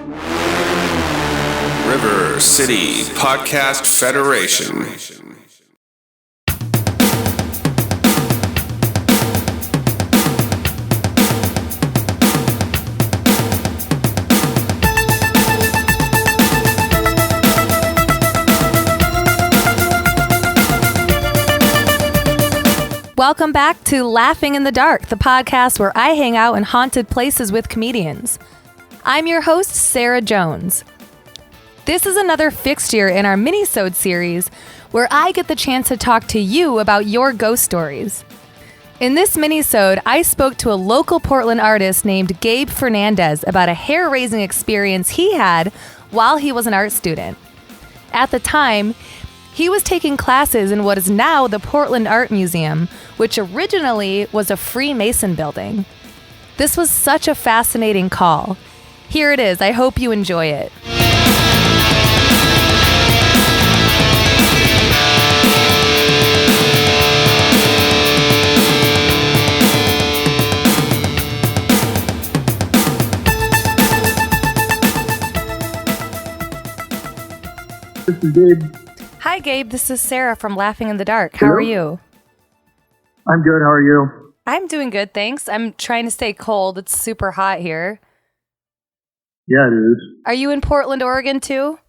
River City Podcast Federation. Welcome back to Laughing in the Dark, the podcast where I hang out in haunted places with comedians. I'm your host, Sara Jones. This is another fixture in our Minisode series where I get the chance to talk to you about your ghost stories. In this Minisode, I spoke to a local Portland artist named Gabe Fernandez about a hair-raising experience he had while he was an art student. At the time, he was taking classes in what is now the Portland Art Museum, which originally was a Freemason building. This was such a fascinating call. Here it is. I hope you enjoy it. This is Gabe. Hi, Gabe. This is Sara from Laughing in the Dark. How are you? I'm good. How are you? I'm doing good, thanks. I'm trying to stay cold. It's super hot here. Yeah, it is. Are you in Portland, Oregon, too?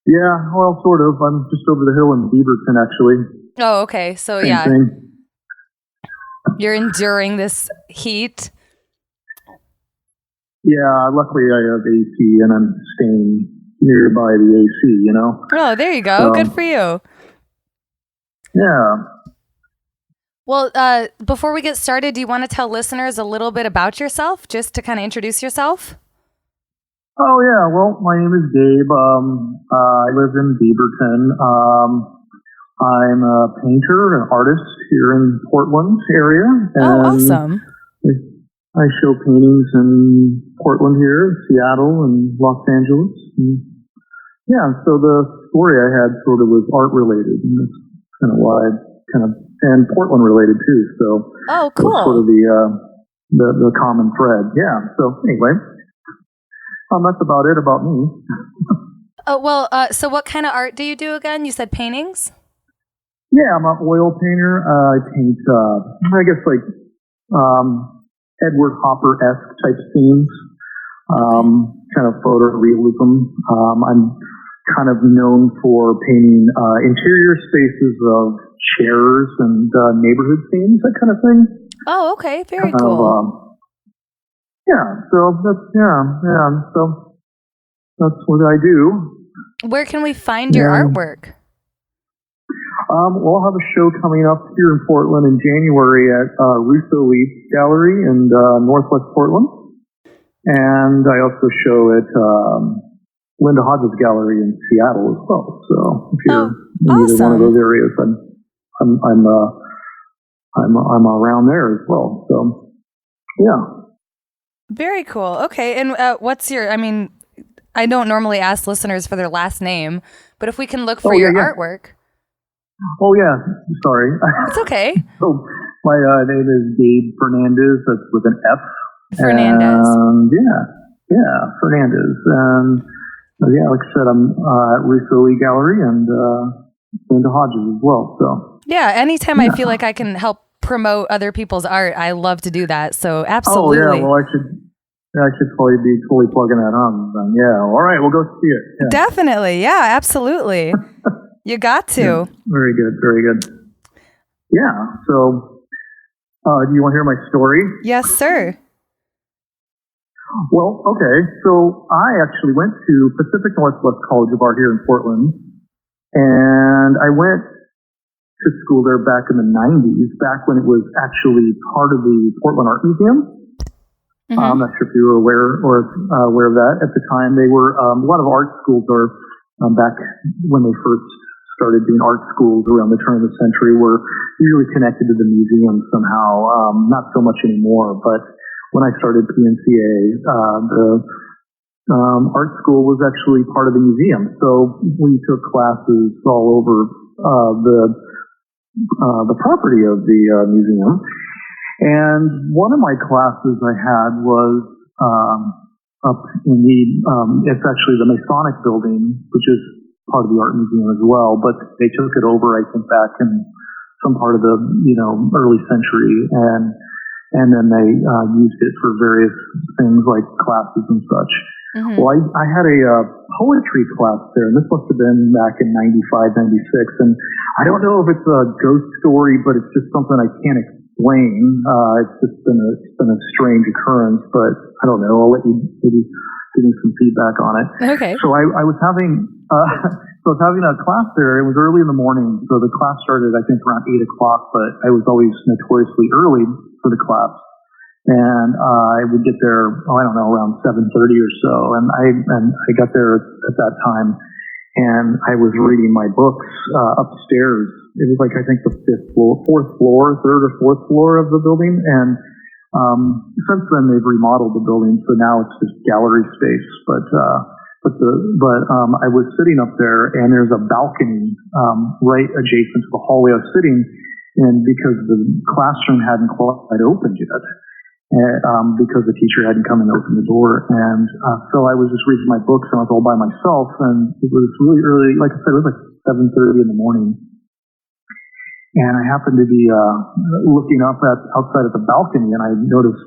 Yeah, well, sort of. I'm just over the hill in Beaverton, actually. Oh, okay. So, Same yeah, thing. you're enduring this heat. Yeah, luckily I have AC and I'm staying nearby the AC, you know? Oh, there you go. Good for you. Yeah. Well, before we get started, do you want to tell listeners a little bit about yourself, just to kind of introduce yourself? Oh, yeah. Well, my name is Gabe. I live in Beaverton. I'm a painter, an artist here in Portland area. Oh, awesome. I show paintings in Portland here, Seattle, and Los Angeles. And yeah, so the story I had sort of was art related, and that's kind of why and Portland related too. So oh, cool. That's sort of the common thread. Yeah. So anyway, that's about it about me. Oh well. So what kind of art do you do again? You said paintings. Yeah, I'm an oil painter. I paint, I guess like Edward Hopper-esque type scenes, kind of photorealism. I'm kind of known for painting interior spaces of chairs and neighborhood scenes, that kind of thing. Oh, okay, very cool. So that's what I do. Where can we find your artwork? We'll have a show coming up here in Portland in January at Russo Leaf Gallery in Northwest Portland. And I also show at Linda Hodges Gallery in Seattle as well. So if you're in either one of those areas, I'm around there as well. So yeah. Very cool. Okay. And what's your, I don't normally ask listeners for their last name, but if we can look for your artwork. Oh, yeah. Sorry. It's okay. So my name is Gabe Fernandez. That's with an F. Fernandez. Yeah, Fernandez. And like I said, I'm at Russo Leaf Gallery and Linda Hodges as well. So yeah, anytime I feel like I can help promote other people's art, I love to do that. So absolutely. Oh, yeah. Well, I should probably be totally plugging that on. Yeah. All right. We'll go see it. Yeah. Definitely. Yeah, absolutely. You got to. Yeah, very good. Very good. Yeah. So, do you want to hear my story? Yes, sir. Well, okay. So I actually went to Pacific Northwest College of Art here in Portland, and I went to school there back in the 90s, back when it was actually part of the Portland Art Museum. Mm-hmm. I'm not sure if you were aware of that. At the time, they were a lot of art schools are back when they first started doing art schools around the turn of the century were usually connected to the museum somehow. Not so much anymore, but when I started PNCA, the art school was actually part of the museum. So we took classes all over the property of the museum. And one of my classes I had was up in it's actually the Masonic building, which is part of the art museum as well, but they took it over, I think, back in some part of the, early century, and then they used it for various things like classes and such. Mm-hmm. Well, I had a poetry class there, and this must have been back in 95, 96, and I don't know if it's a ghost story, but it's just something I can't explain. It's just been a strange occurrence, but I don't know. I'll let you maybe give me some feedback on it. Okay. So I was having a class there. It was early in the morning, so the class started I think around 8:00, but I was always notoriously early for the class. And I would get there, around 7:30 or so. And I got there at that time, and I was reading my books upstairs. It was like, I think the third or fourth floor of the building. And since then they've remodeled the building, so now it's just gallery space. But I was sitting up there, and there's a balcony right adjacent to the hallway I was sitting in, because the classroom hadn't quite opened yet. Because the teacher hadn't come and opened the door. And so I was just reading my books, and I was all by myself, and it was really early. Like I said, it was like 7:30 in the morning. And I happened to be looking up outside at the balcony, and I noticed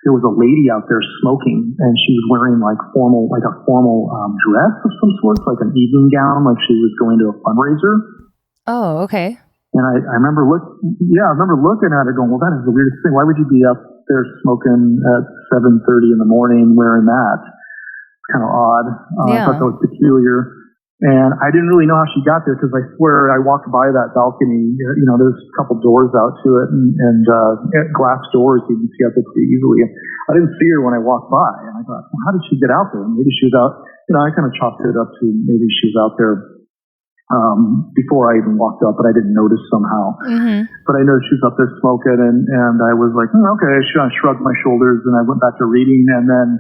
there was a lady out there smoking, and she was wearing like a formal dress of some sort, like an evening gown, like she was going to a fundraiser. Oh, okay. And I remember looking at her going, well, that is the weirdest thing. Why would you be up there smoking at 7:30 in the morning wearing that? It's kind of odd. Yeah. I thought that was peculiar. And I didn't really know how she got there, because I swear I walked by that balcony. There's a couple doors out to it, and glass doors you can see out there pretty easily. And I didn't see her when I walked by, and I thought, well, how did she get out there? Maybe she was out. I kind of chopped it up to maybe she was out there before I even walked up, but I didn't notice somehow. Mm-hmm. But I noticed she was up there smoking, and I was like, okay. I shrugged my shoulders, and I went back to reading, and then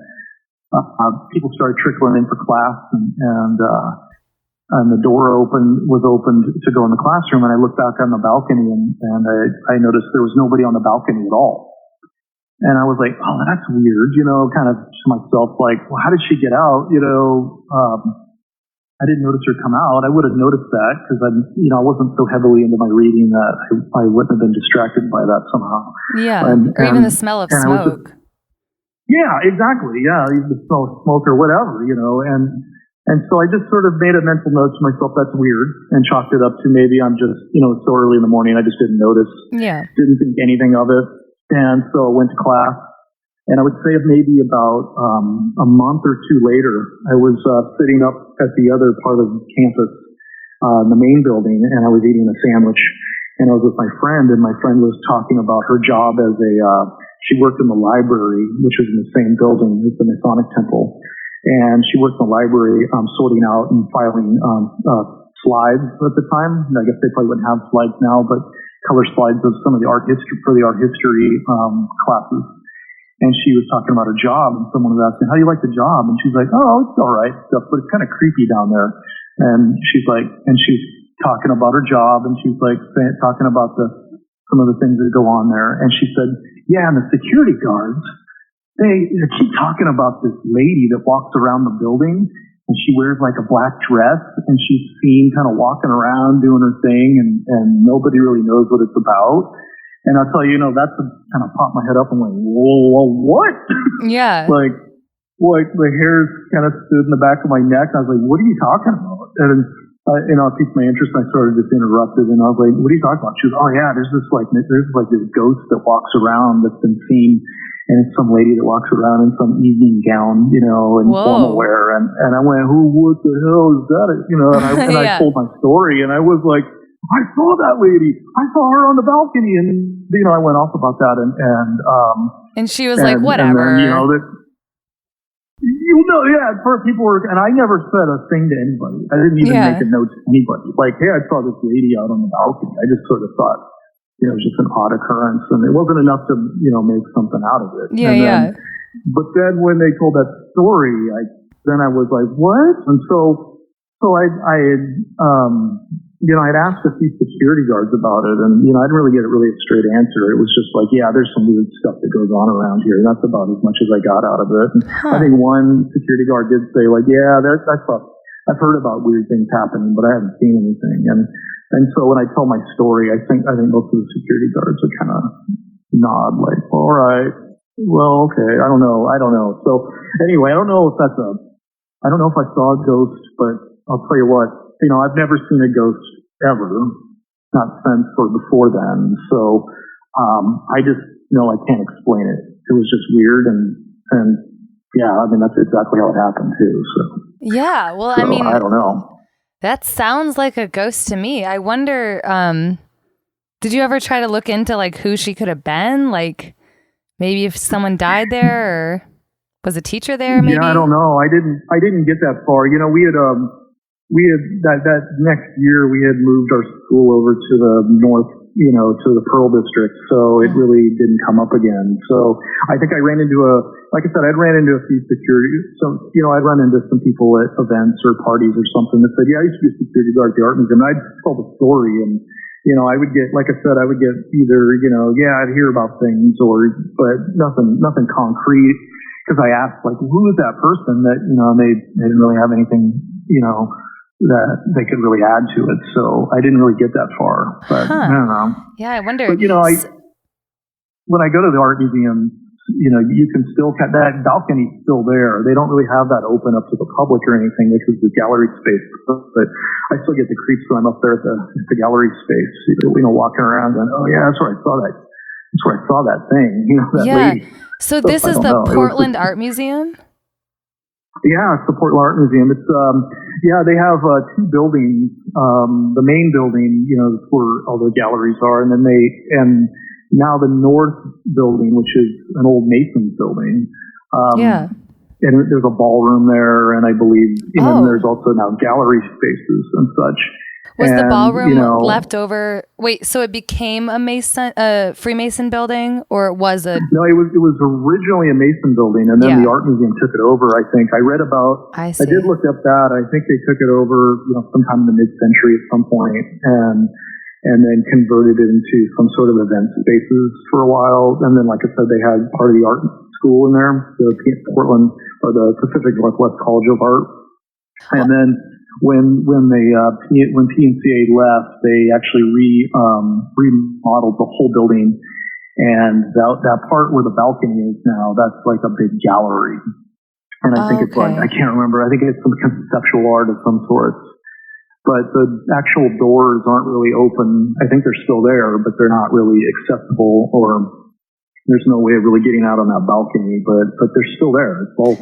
people started trickling in for class, and the door was opened to go in the classroom, and I looked back on the balcony, and I noticed there was nobody on the balcony at all. And I was like, oh, that's weird, kind of to myself, like, well, how did she get out? I didn't notice her come out. I would have noticed that, because I wasn't so heavily into my reading that I wouldn't have been distracted by that somehow. Yeah, or even the smell of smoke. Yeah, exactly. Yeah, even the smell of smoke or whatever, And so I just sort of made a mental note to myself, that's weird, and chalked it up to maybe I'm just, it's so early in the morning, I just didn't notice. Yeah. Didn't think anything of it. And so I went to class. And I would say maybe about a month or two later, I was sitting up at the other part of campus, the main building, and I was eating a sandwich. And I was with my friend, and my friend was talking about her job as she worked in the library, which was in the same building as the Masonic Temple. And she worked in the library sorting out and filing slides at the time. I guess they probably wouldn't have slides now, but color slides of some of the art history classes. And she was talking about her job, and someone was asking, how do you like the job? And she's like, oh, it's all right stuff, but it's kind of creepy down there. And she's talking about her job, and she's like talking about some of the things that go on there. And she said, yeah, and the security guards, they keep talking about this lady that walks around the building, and she wears like a black dress, and she's seen kind of walking around doing her thing, and nobody really knows what it's about. And I'll tell you, that's kind of popped my head up and went, whoa, what? Yeah. like the hairs kind of stood in the back of my neck. I was like, what are you talking about? And, it piqued my interest. And I started just interrupted, and I was like, what are you talking about? She was, oh yeah, there's this ghost that walks around that's been seen. And it's some lady that walks around in some evening gown, and formal wear. And I went, what the hell is that? And I told my story, and I was like, I saw that lady. I saw her on the balcony, and I went off about that, and she was like, whatever. And then, people were, and I never said a thing to anybody. I didn't even make a note to anybody. Like, hey, I saw this lady out on the balcony. I just sort of thought, it was just an odd occurrence, and it wasn't enough to, make something out of it. But then when they told that story, then I was like, what? And so I had I'd asked a few security guards about it, and, I didn't really get a straight answer. It was just like, yeah, there's some weird stuff that goes on around here. That's about as much as I got out of it. And I think one security guard did say, like, yeah, I've heard about weird things happening, but I haven't seen anything. And so when I tell my story, I think most of the security guards would kind of nod, like, all right, well, okay, I don't know. So anyway, I don't know if I saw a ghost, but I'll tell you what, I've never seen a ghost ever, not since or before then. So, I just know I can't explain it. It was just weird. And yeah, I mean, that's exactly how it happened too. So, yeah, well, I mean, I don't know. That sounds like a ghost to me. I wonder, did you ever try to look into like who she could have been? Like maybe if someone died there, or was a teacher there? Maybe? Yeah, I don't know. I didn't get that far. We had that next year we had moved our school over to the north, to the Pearl District. So it really didn't come up again. So I think I ran into I'd ran into a few security. So, I'd run into some people at events or parties or something that said, yeah, I used to be a security guard at the art museum. And I'd tell the story, and, I would get, like I said, either, I'd hear about things but nothing concrete. Cause I asked, like, who is that person that, they didn't really have anything, that they could really add to it. So I didn't really get that far, but I don't know. Yeah, I wonder. But, when I go to the art museum, you can still, that balcony's still there. They don't really have that open up to the public or anything, which is the gallery space. But I still get the creeps when I'm up there at the gallery space, walking around going, oh yeah, that's where I saw that. That's where I saw that thing, that lady. So this is the Portland Art Museum? Yeah, it's the Portland Art Museum. It's, they have two buildings. The main building, is where all the galleries are, and then now the north building, which is an old Mason's building. And there's a ballroom there, and I believe, there's also now gallery spaces and such. Was the ballroom left over? Wait, so it became a Freemason building, or it was a? No, it was originally a Mason building, and then the art museum took it over. I think I read about. I did look up that. I think they took it over, sometime in the mid-century at some point, and then converted it into some sort of event spaces for a while. And then, like I said, they had part of the art school in there, the Portland or the Pacific Northwest College of Art, and then. When PNCA left, they actually remodeled the whole building, and that part where the balcony is now, that's like a big gallery. And I think it's like, I can't remember, I think it's some conceptual art of some sort. But the actual doors aren't really open. I think they're still there, but they're not really accessible, or there's no way of really getting out on that balcony, but they're still there. It's all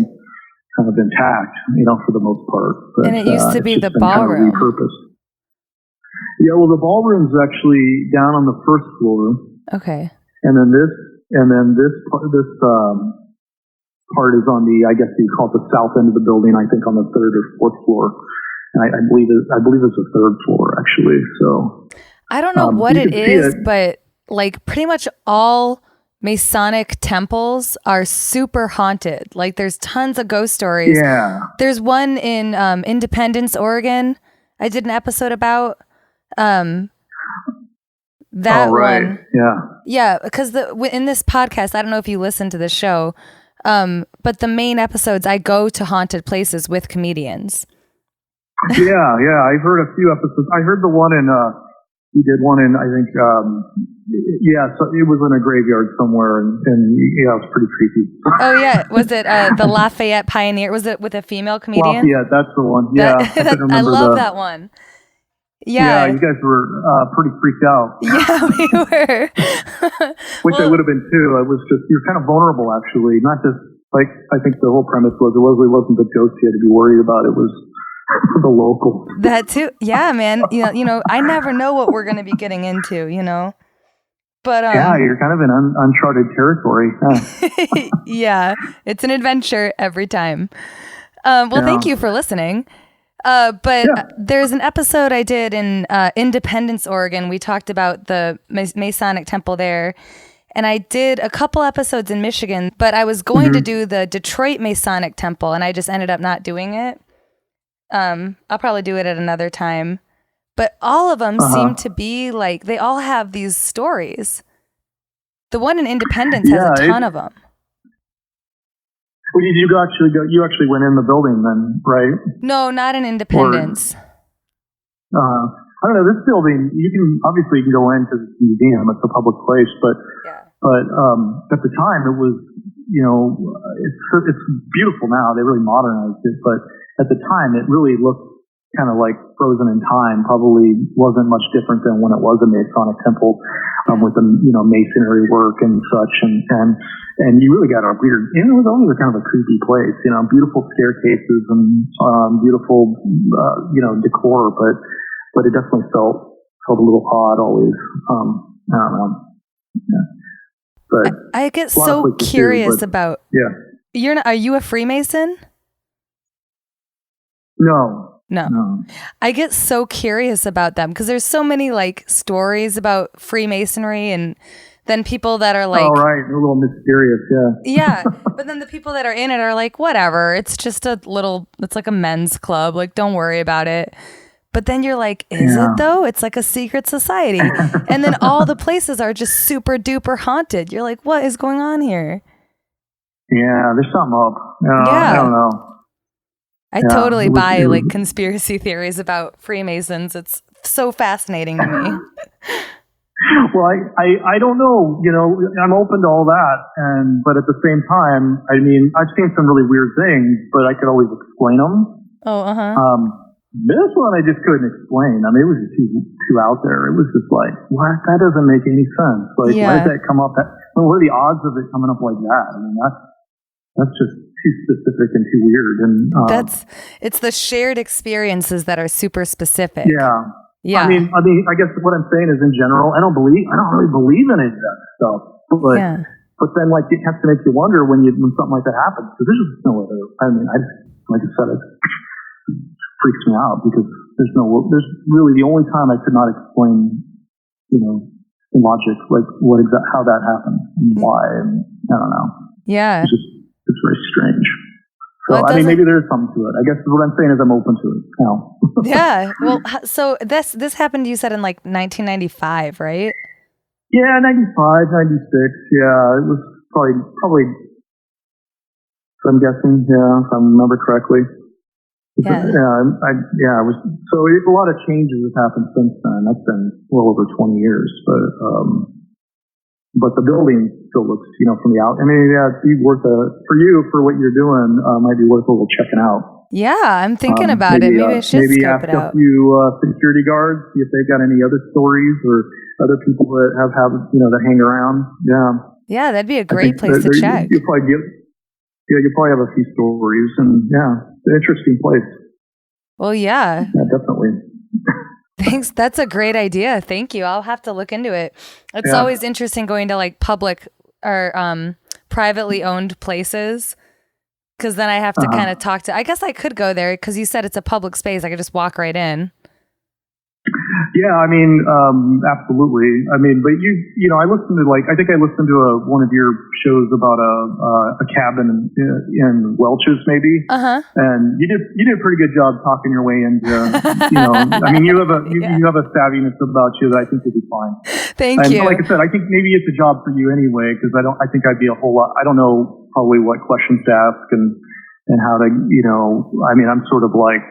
kind of intact, for the most part. But, and it used to be the ballroom. Kind of repurposed. Yeah, well, the ballroom's actually down on the first floor. Okay. And then this part is on the, I guess you call it the south end of the building. I think on the third or fourth floor. And I believe it's the third floor actually. So I don't know what it is, but like pretty much all Masonic temples are super haunted. Like there's tons of ghost stories. Yeah. There's one in Independence, Oregon. I did an episode about that one. Yeah. Yeah, because in this podcast, I don't know if you listen to the show, but the main episodes, I go to haunted places with comedians. Yeah. I've heard a few episodes. I heard the one in he did one in, I think, so it was in a graveyard somewhere, and it was pretty creepy. Oh, yeah. Was it the Lafayette Pioneer? Was it with a female comedian? Lafayette, that's the one. Yeah. I love that one. Yeah. Yeah, you guys were pretty freaked out. Yeah, we were. Which I would have been too. It was just, you're kind of vulnerable, actually. Not just, like, I think the whole premise was, it wasn't the ghost you had to be worried about. It was the local. That too. Yeah, man. I never know what we're going to be getting into, But yeah, you're kind of in uncharted territory. Yeah, it's an adventure every time. Thank you for listening. There's an episode I did in Independence, Oregon. We talked about the Masonic temple there. And I did a couple episodes in Michigan, but I was going to do the Detroit Masonic temple, and I just ended up not doing it. I'll probably do it at another time. But all of them seem to be like, they all have these stories. The one in Independence has a ton of them. Well, you actually went in the building then, right? No, not in Independence. I don't know, this building, you can go in because it's a museum, it's a public place, but at the time it was, it's beautiful now, they really modernized it, but at the time it really looked kind of like frozen in time, probably wasn't much different than when it was a Masonic temple, with the, masonry work and such, and you really got a weird, it was always kind of a creepy place, beautiful staircases and, beautiful, decor, but it definitely felt a little odd always. I don't know. Yeah. But I get so curious about. Yeah. Are you a Freemason? No. I get so curious about them because there's so many like stories about Freemasonry, and then people that are like, oh right, a little mysterious, yeah. But then the people that are in it are like, whatever, it's just it's like a men's club, like don't worry about it. But then you're like, is it though? It's like a secret society. And then all the places are just super duper haunted. You're like, what is going on here? Yeah, there's something up. I don't know. I totally buy like conspiracy theories about Freemasons. It's so fascinating to me. Well, I don't know. I'm open to all that, but at the same time, I mean, I've seen some really weird things, but I could always explain them. Oh, This one I just couldn't explain. I mean, it was just too out there. It was just like, what? That doesn't make any sense. Like, why did that come up? What are the odds of it coming up like that? I mean, that's just too specific and too weird. And it's the shared experiences that are super specific. Yeah. Yeah. I mean, I guess what I'm saying is, in general, I don't really believe in any of that stuff. But then, like, it has to make you wonder when something like that happens. Because there's just no other. I mean, like I said, it freaks me out because there's really the only time I could not explain, the logic, like how that happened and why, and I don't know. Yeah. It's very strange. So, I mean, maybe there's something to it. I guess what I'm saying is I'm open to it now. Yeah. Well, so this happened, you said, in like 1995, right? Yeah, 95, 96. Yeah, it was probably, I'm guessing, if I remember correctly. Yeah. It was, so a lot of changes have happened since then. That's been well over 20 years, but the building still looks, from the out. I mean, yeah, it'd be worth for what you're doing, might be worth a little checking out. Yeah, I'm thinking about it. Maybe I should scope it out. Maybe ask a few security guards, see if they've got any other stories or other people that have that hang around. Yeah. Yeah, that'd be a great place to check. You'll probably have a few stories, and it's an interesting place. Well, yeah. Yeah, definitely. Thanks. That's a great idea. Thank you. I'll have to look into it. It's always interesting going to like public or privately owned places, because then I have to kind of talk to. I guess I could go there because you said it's a public space. I could just walk right in. Yeah, I mean, absolutely. I mean, but I listened to I think I listened to one of your shows about a cabin in Welch's, maybe. And you did a pretty good job talking your way into, I mean, you have a savviness about you that I think you'll be fine. Thank you. Like I said, I think maybe it's a job for you anyway, because I think I'd be a whole lot. I don't know probably what questions to ask and how to, I mean, I'm sort of like,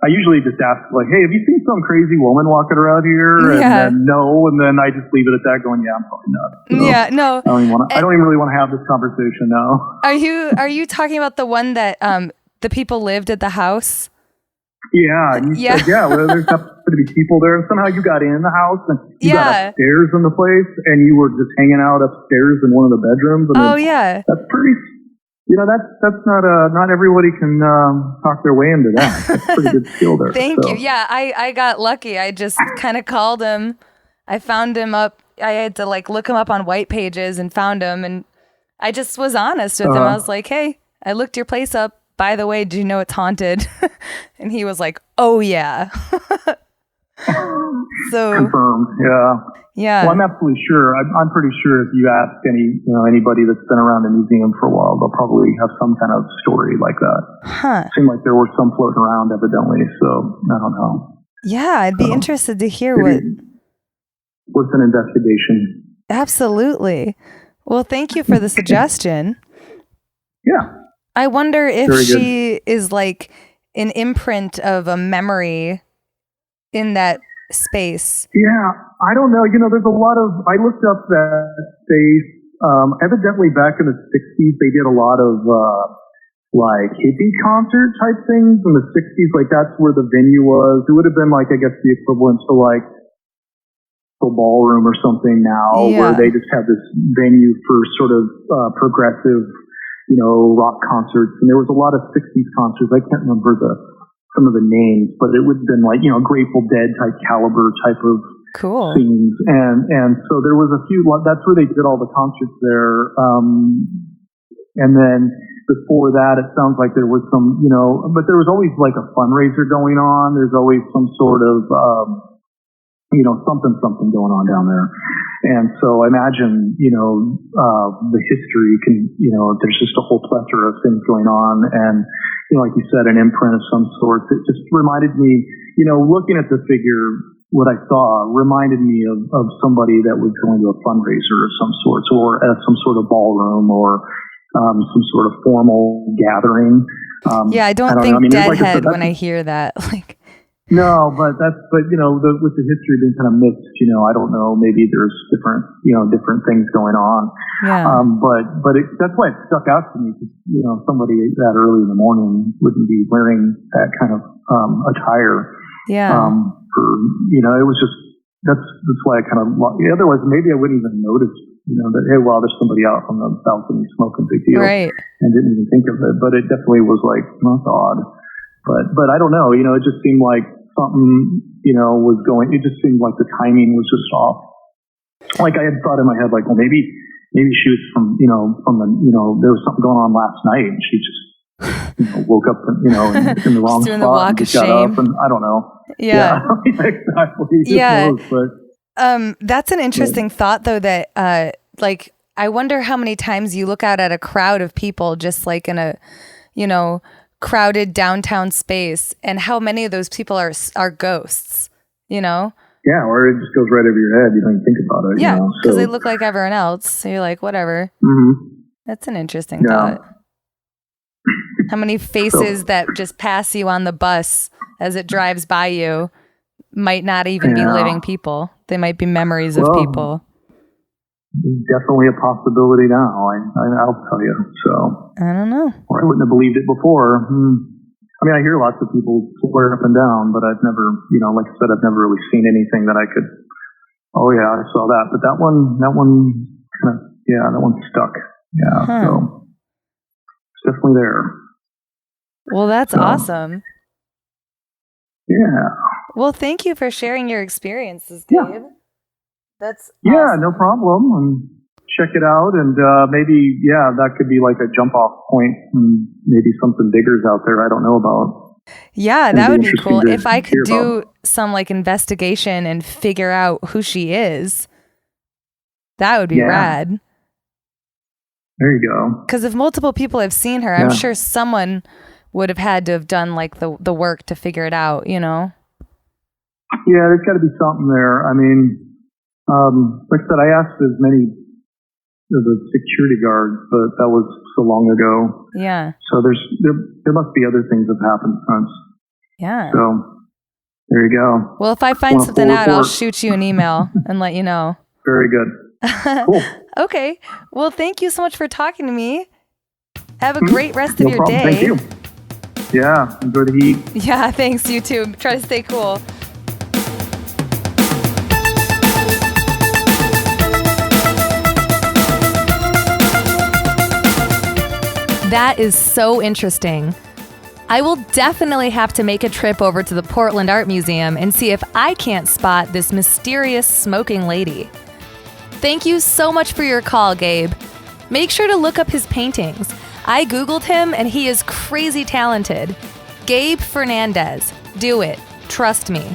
I usually just ask, like, hey, have you seen some crazy woman walking around here? Yeah. And then no, and then I just leave it at that, going, yeah, I'm probably not. So yeah, no. I don't even really want to have this conversation now. Are you talking about the one that the people lived at the house? Yeah. And you said, well, there's going to be people there. And somehow you got in the house and you got upstairs in the place and you were just hanging out upstairs in one of the bedrooms. And that's pretty... not everybody can talk their way into that. That's a pretty good skill there. Thank you. Yeah, I got lucky. I just kind of called him. I found him up. I had to look him up on White Pages and found him. And I just was honest with him. I was like, hey, I looked your place up. By the way, do you know it's haunted? And he was like, oh, yeah. So confirmed. Yeah. Yeah. Well, I'm absolutely sure. I'm pretty sure if you ask anybody that's been around the museum for a while, they'll probably have some kind of story like that. Huh. It seemed like there were some floating around, evidently. So I don't know. Yeah, I'd be interested to hear Worth an investigation. Absolutely. Well, thank you for the suggestion. Yeah. I wonder if Very she is like an imprint of a memory in that space. Yeah, I don't know. There's a lot of, I looked up that space. Evidently back in the 60s, they did a lot of, like hippie concert type things in the 60s. Like that's where the venue was. It would have been like, I guess the equivalent to like a ballroom or something now, where they just have this venue for sort of, progressive, rock concerts. And there was a lot of 60s concerts. I can't remember some of the names, but it would have been like, Grateful Dead type caliber type of cool scenes. And so there was a few, that's where they did all the concerts there. And then before that, it sounds like there was some, but there was always like a fundraiser going on. There's always some sort of, something going on down there. And so I imagine, the history can, there's just a whole plethora of things going on. And, like you said, an imprint of some sort. It just reminded me, looking at the figure, what I saw reminded me of somebody that was going to a fundraiser of some sort, or at some sort of ballroom, or some sort of formal gathering. I don't think Deadhead when I hear that. Like, no, but with the history being kind of mixed, I don't know, maybe there's different things going on. Yeah. That's why it stuck out to me, because, somebody that early in the morning wouldn't be wearing that kind of, attire. Yeah. It was just, that's why I kind of, otherwise maybe I wouldn't even notice, that, hey, well, there's somebody out on the balcony smoking, big deal. Right. And didn't even think of it, but it definitely was like, that's odd. But I don't know, it just seemed like something, was going, it just seemed like the timing was just off. Like I had thought in my head, like, well, maybe she was from the, there was something going on last night and she just, woke up, in the wrong doing spot. The walk and of shame. Got up and I don't know. Yeah. Exactly. Yeah. But that's an interesting thought though, that, like, I wonder how many times you look out at a crowd of people just like in a, crowded downtown space, and how many of those people are ghosts, Yeah, or it just goes right over your head. You don't even think about it. Yeah, because they look like everyone else. So you're like, whatever. Mm-hmm. That's an interesting thought. How many faces that just pass you on the bus as it drives by you might not even be living people. They might be memories of people. Definitely a possibility now. I'll tell you. So I don't know. Or I wouldn't have believed it before. I mean, I hear lots of people swear up and down, but I've never, like I said, I've never really seen anything that I could, oh yeah, I saw that. But that one kind of, that one stuck. Yeah. So it's definitely there. Well, that's awesome. Yeah. Well, thank you for sharing your experiences, Gabe. Yeah. That's awesome. No problem. And check it out, and maybe that could be like a jump off point, and maybe something bigger's out there I don't know about. Yeah, that would be cool if I could do some like investigation and figure out who she is. That would be rad. There you go. Because if multiple people have seen her, I'm sure someone would have had to have done like the work to figure it out. Yeah, there's got to be something there. I mean. Like I said, I asked as many of the security guards, but that was so long ago. Yeah. So there must be other things that have happened since. Yeah. So there you go. Well, if I find something out, I'll shoot you an email and let you know. Very good. Cool. Okay. Well, thank you so much for talking to me. Have a great rest of your day. Thank you. Yeah. Enjoy the heat. Yeah. Thanks. You too. Try to stay cool. That is so interesting. I will definitely have to make a trip over to the Portland Art Museum and see if I can't spot this mysterious smoking lady. Thank you so much for your call, Gabe. Make sure to look up his paintings. I Googled him and he is crazy talented. Gabe Fernandez. Do it. Trust me.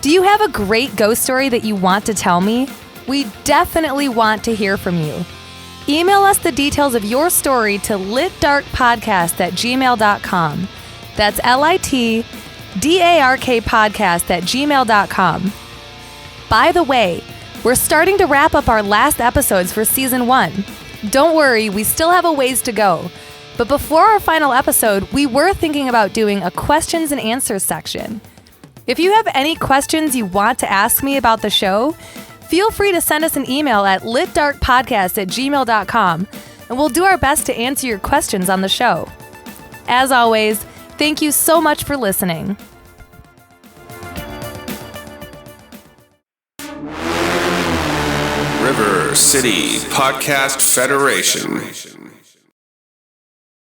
Do you have a great ghost story that you want to tell me? We definitely want to hear from you. Email us the details of your story to litdarkpodcast@gmail.com. That's darkpodcast@gmail.com. By the way, we're starting to wrap up our last episodes for Season 1. Don't worry, we still have a ways to go. But before our final episode, we were thinking about doing a questions and answers section. If you have any questions you want to ask me about the show, feel free to send us an email at litdarkpodcast@gmail.com, and we'll do our best to answer your questions on the show. As always, thank you so much for listening. River City Podcast Federation.